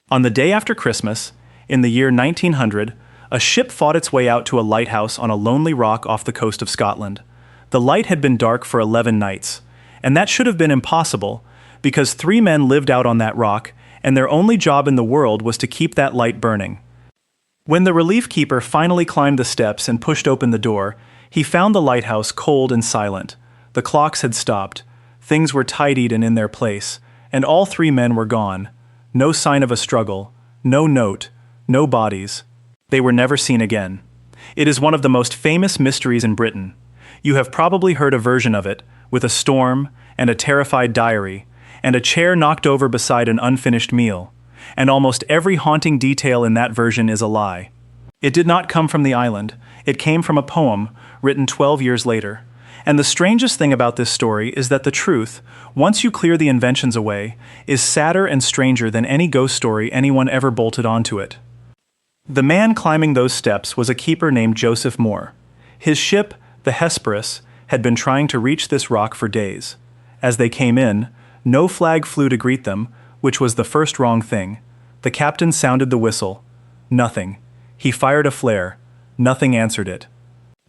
On the day after Christmas, in the year 1900, a ship fought its way out to a lighthouse on a lonely rock off the coast of Scotland. The light had been dark for 11 nights, and that should have been impossible, because 3 men lived out on that rock, and their only job in the world was to keep that light burning. When the relief keeper finally climbed the steps and pushed open the door, he found the lighthouse cold and silent. The clocks had stopped, things were tidied and in their place, and all 3 men were gone. No sign of a struggle, no note, no bodies. They were never seen again. It is one of the most famous mysteries in Britain. You have probably heard a version of it, with a storm, and a terrified diary, and a chair knocked over beside an unfinished meal. And almost every haunting detail in that version is a lie. It did not come from the island, it came from a poem written 12 years later. And the strangest thing about this story is that the truth, once you clear the inventions away, is sadder and stranger than any ghost story anyone ever bolted onto it. The man climbing those steps was a keeper named Joseph Mòr. His ship, the Hesperus, had been trying to reach this rock for days. As they came in, no flag flew to greet them, which was the first wrong thing. The captain sounded the whistle. Nothing. He fired a flare. Nothing answered it.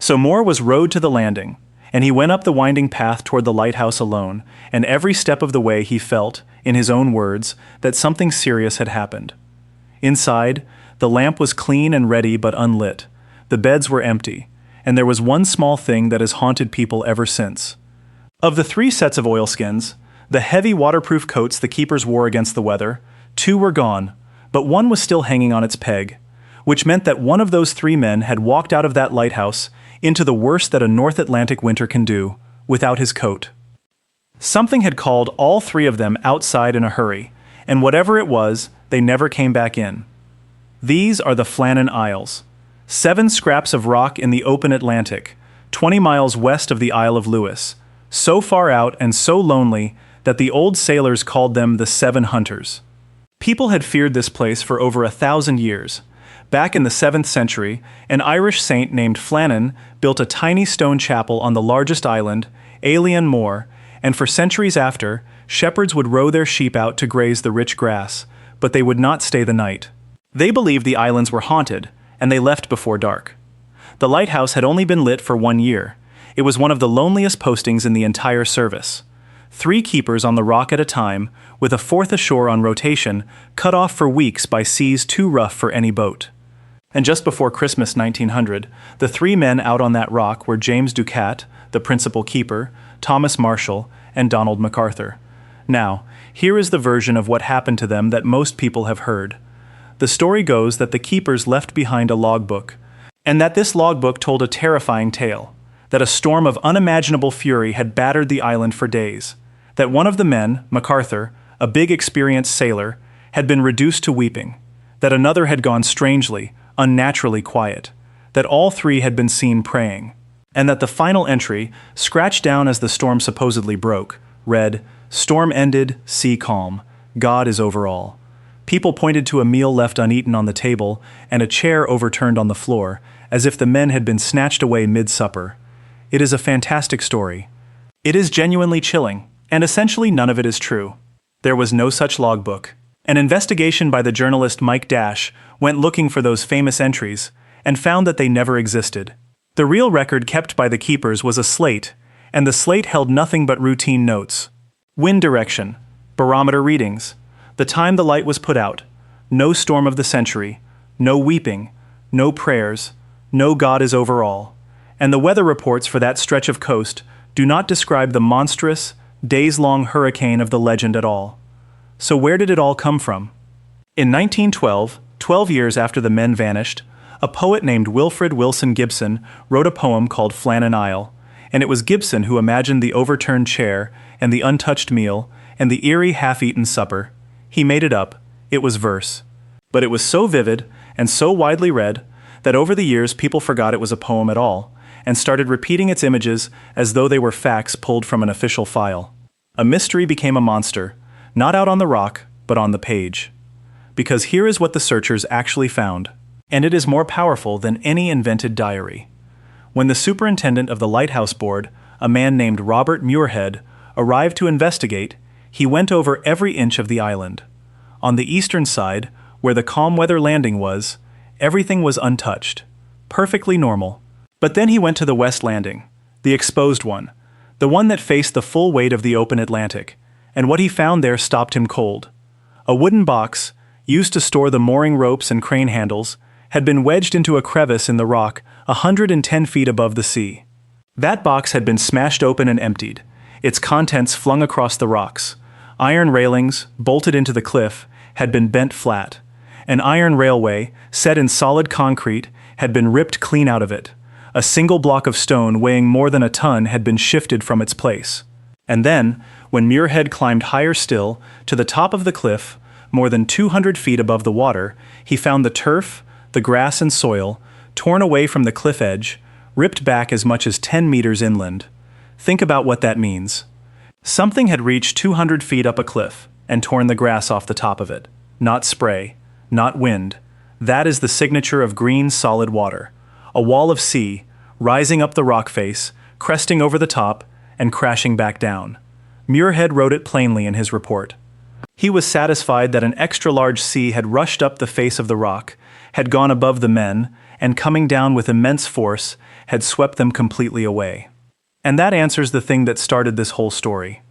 So Mòr was rowed to the landing, and he went up the winding path toward the lighthouse alone, and every step of the way he felt, in his own words, that something serious had happened. Inside, the lamp was clean and ready but unlit. The beds were empty, and there was one small thing that has haunted people ever since. Of the 3 sets of oilskins, the heavy waterproof coats the keepers wore against the weather, 2 were gone, but one was still hanging on its peg, which meant that one of those 3 men had walked out of that lighthouse into the worst that a North Atlantic winter can do, without his coat. Something had called all 3 of them outside in a hurry, and whatever it was, they never came back in. These are the Flannan Isles, 7 scraps of rock in the open Atlantic, 20 miles west of the Isle of Lewis, so far out and so lonely that the old sailors called them the 7 Hunters. People had feared this place for over 1,000 years. Back in the 7th century, an Irish saint named Flannan built a tiny stone chapel on the largest island, Eilean Mòr, and for centuries after, shepherds would row their sheep out to graze the rich grass, but they would not stay the night. They believed the islands were haunted, and they left before dark. The lighthouse had only been lit for 1 year. It was one of the loneliest postings in the entire service. 3 keepers on the rock at a time, with a 4th ashore on rotation, cut off for weeks by seas too rough for any boat. And just before Christmas 1900, the 3 men out on that rock were James Ducat, the principal keeper, Thomas Marshall, and Donald MacArthur. Now, here is the version of what happened to them that most people have heard. The story goes that the keepers left behind a logbook, and that this logbook told a terrifying tale, that a storm of unimaginable fury had battered the island for days, that one of the men, MacArthur, a big experienced sailor, had been reduced to weeping, that another had gone strangely, unnaturally quiet, that all 3 had been seen praying, and that the final entry, scratched down as the storm supposedly broke, read, "Storm ended, sea calm, God is over all." People pointed to a meal left uneaten on the table and a chair overturned on the floor, as if the men had been snatched away mid-supper. It is a fantastic story. It is genuinely chilling, and essentially none of it is true. There was no such logbook. An investigation by the journalist Mike Dash went looking for those famous entries and found that they never existed. The real record kept by the keepers was a slate, and the slate held nothing but routine notes. Wind direction, barometer readings, the time the light was put out, no storm of the century, no weeping, no prayers, no God is over all. And the weather reports for that stretch of coast do not describe the monstrous, days-long hurricane of the legend at all. So where did it all come from? In 1912, 12 years after the men vanished, a poet named Wilfred Wilson Gibson wrote a poem called Flannan Isle, and it was Gibson who imagined the overturned chair and the untouched meal and the eerie half-eaten supper. He made it up. It was verse. But it was so vivid and so widely read that over the years people forgot it was a poem at all and started repeating its images as though they were facts pulled from an official file. A mystery became a monster, not out on the rock, but on the page. Because here is what the searchers actually found, and it is more powerful than any invented diary. When the superintendent of the lighthouse board, a man named Robert Muirhead, arrived to investigate, he went over every inch of the island. On the eastern side, where the calm weather landing was, everything was untouched. Perfectly normal. But then he went to the west landing, the exposed one, the one that faced the full weight of the open Atlantic, and what he found there stopped him cold. A wooden box, used to store the mooring ropes and crane handles, had been wedged into a crevice in the rock 110 feet above the sea. That box had been smashed open and emptied, its contents flung across the rocks. Iron railings, bolted into the cliff, had been bent flat. An iron railway, set in solid concrete, had been ripped clean out of it. A single block of stone weighing more than a ton had been shifted from its place. And then, when Muirhead climbed higher still, to the top of the cliff, more than 200 feet above the water, he found the turf, the grass and soil, torn away from the cliff edge, ripped back as much as 10 meters inland. Think about what that means. Something had reached 200 feet up a cliff and torn the grass off the top of it. Not spray, not wind. That is the signature of green solid water. A wall of sea, rising up the rock face, cresting over the top, and crashing back down. Muirhead wrote it plainly in his report. He was satisfied that an extra-large sea had rushed up the face of the rock, had gone above the men, and coming down with immense force, had swept them completely away. And that answers the thing that started this whole story.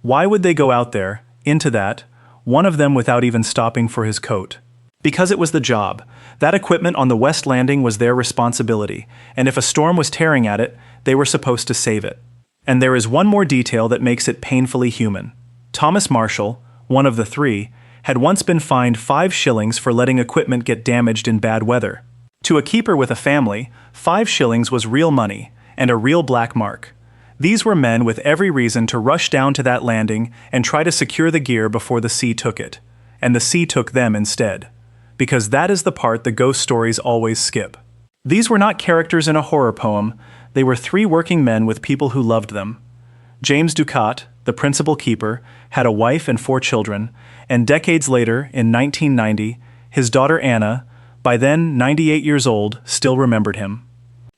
Why would they go out there, into that, one of them without even stopping for his coat? Because it was the job. That equipment on the west landing was their responsibility, and if a storm was tearing at it, they were supposed to save it. And there is one more detail that makes it painfully human. Thomas Marshall, one of the three, had once been fined 5 shillings for letting equipment get damaged in bad weather. To a keeper with a family, 5 shillings was real money, and a real black mark. These were men with every reason to rush down to that landing and try to secure the gear before the sea took it. And the sea took them instead. Because that is the part the ghost stories always skip. These were not characters in a horror poem, they were 3 working men with people who loved them. James Ducat, the principal keeper, had a wife and 4 children, and decades later, in 1990, his daughter Anna, by then 98 years old, still remembered him.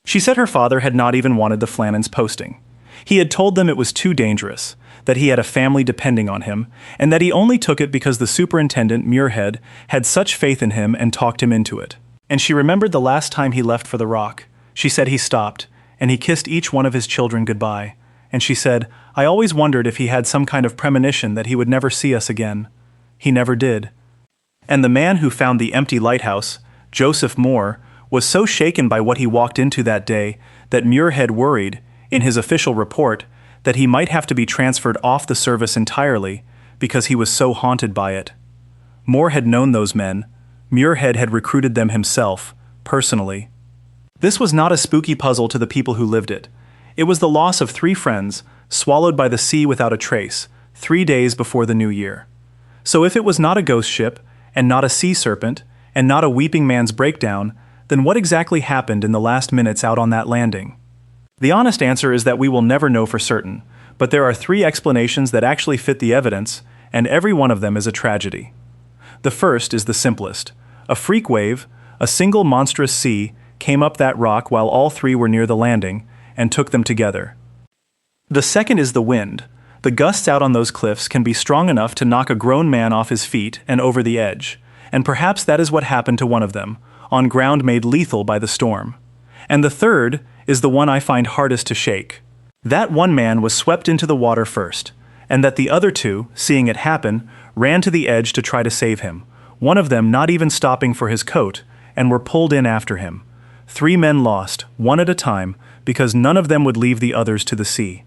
She said her father had not even wanted the Flannans posting. He had told them it was too dangerous, that he had a family depending on him, and that he only took it because the superintendent, Muirhead, had such faith in him and talked him into it. And she remembered the last time he left for the rock. She said he stopped, and he kissed each one of his children goodbye. And she said, "I always wondered if he had some kind of premonition that he would never see us again." He never did. And the man who found the empty lighthouse, Joseph Mòr, was so shaken by what he walked into that day that Muirhead worried, in his official report, that he might have to be transferred off the service entirely because he was so haunted by it. Mòr had known those men. Muirhead had recruited them himself, personally. This was not a spooky puzzle to the people who lived it. It was the loss of 3 friends, swallowed by the sea without a trace, 3 days before the new year. So if it was not a ghost ship, and not a sea serpent, and not a weeping man's breakdown, then what exactly happened in the last minutes out on that landing? The honest answer is that we will never know for certain, but there are 3 explanations that actually fit the evidence, and every one of them is a tragedy. The first is the simplest. A freak wave, a single monstrous sea, came up that rock while all 3 were near the landing, and took them together. The second is the wind. The gusts out on those cliffs can be strong enough to knock a grown man off his feet and over the edge, and perhaps that is what happened to one of them, on ground made lethal by the storm. And the third is the one I find hardest to shake. That one man was swept into the water first, and that the other 2, seeing it happen, ran to the edge to try to save him, one of them not even stopping for his coat, and were pulled in after him. 3 men lost, one at a time, because none of them would leave the others to the sea.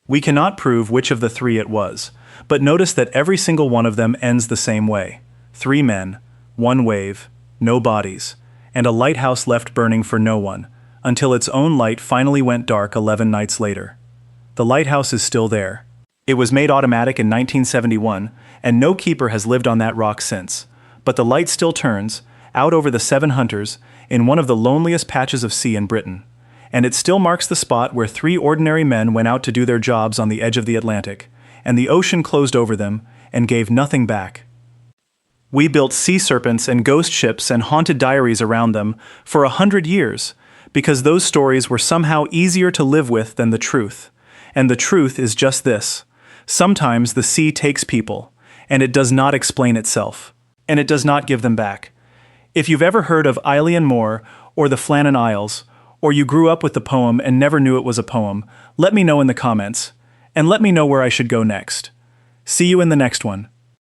We cannot prove which of the 3 it was, but notice that every single one of them ends the same way. 3 men, 1 wave, no bodies, and a lighthouse left burning for no one, until its own light finally went dark 11 nights later. The lighthouse is still there. It was made automatic in 1971, and no keeper has lived on that rock since, but the light still turns, out over the 7 Hunters, in one of the loneliest patches of sea in Britain. And it still marks the spot where 3 ordinary men went out to do their jobs on the edge of the Atlantic, and the ocean closed over them and gave nothing back. We built sea serpents and ghost ships and haunted diaries around them for 100 years, because those stories were somehow easier to live with than the truth. And the truth is just this: sometimes the sea takes people, and it does not explain itself. and it does not give them back. If you've ever heard of Eilean Mòr or the Flannan Isles, or you grew up with the poem and never knew it was a poem, let me know in the comments, and let me know where I should go next. See you in the next one.